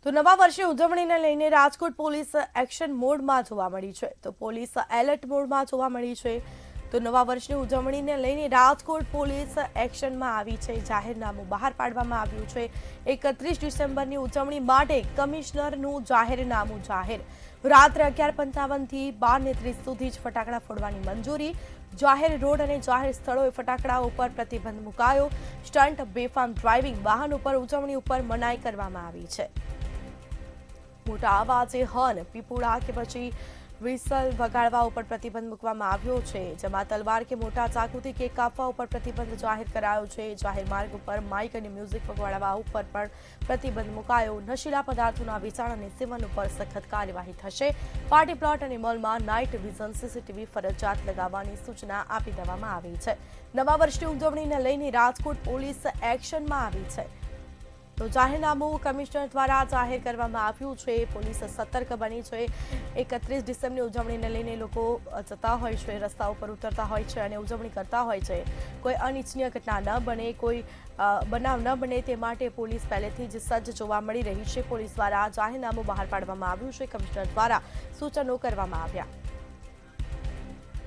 તો નવા વર્ષની ઉજવણીને લઈને રાજકોટ પોલીસ એક્શન મોડમાં જોવા મળી છે તો પોલીસ એલર્ટ મોડમાં જોવા મળી છે તો નવા વર્ષની ઉજવણીને લઈને રાજકોટ પોલીસ એક્શનમાં આવી છે જાહેરનામું બહાર પાડવામાં આવ્યું છે 31 ડિસેમ્બરની ઉજવણી માટે કમિશનરનું જાહેરનામું જાહેર રાત્રે 11:55 થી 12:30 સુધી જ ફટાકડા ફોડવાની મંજૂરી જાહેર રોડ અને જાહેર સ્થળોએ ફટાકડા ઉપર પ્રતિબંધ મુકાયો સ્ટન્ટ બેફામ ડ્રાઇવિંગ વાહન ઉપર ઉજવણી ઉપર મનાઈ કરવામાં આવી છે મોટા અવાજે હોર્ન પીપુડા કે પછી વિસલ વગાડવા ઉપર પ્રતિબંધ મૂકવામાં આવ્યો છે જેમાં તલવાર કે મોટા ચાકુથી કેક કાપવા ઉપર પ્રતિબંધ જાહેર કરાયો છે જાહેર માર્ગ ઉપર માઇક અને મ્યુઝિક વગાડવા ઉપર પણ પ્રતિબંધ મુકાયો નશીલા પદાર્થોના વેચાણ અને સેવન ઉપર સખત કાર્યવાહી થશે પાર્ટી પ્લોટ અને મોલમાં નાઇટ વિઝન સીસીટીવી ફરજિયાત લગાવવાની સૂચના આપી દેવામાં આવી છે નવા વર્ષની ઉજવણીને લઈને રાજકોટ પોલીસ એક્શનમાં આવી છે તો જાહેરનામું કમિશનર દ્વારા જાહેર કરવામાં આવ્યું છે પોલીસ સતર્ક બની છે 31 ડિસેમ્બરની ઉજવણીને લઈને લોકો જતા હોય છે રસ્તા ઉપર ઉતરતા હોય છે અને ઉજવણી કરતા હોય છે કોઈ અનિચ્છનીય ઘટના ન બને કોઈ બનાવ ન બને તે માટે પોલીસ પહેલેથી જ સજ્જ જોવા મળી રહી છે પોલીસ દ્વારા જાહેરનામું બહાર પાડવામાં આવ્યું છે કમિશનર દ્વારા સૂચનો કરવામાં આવ્યા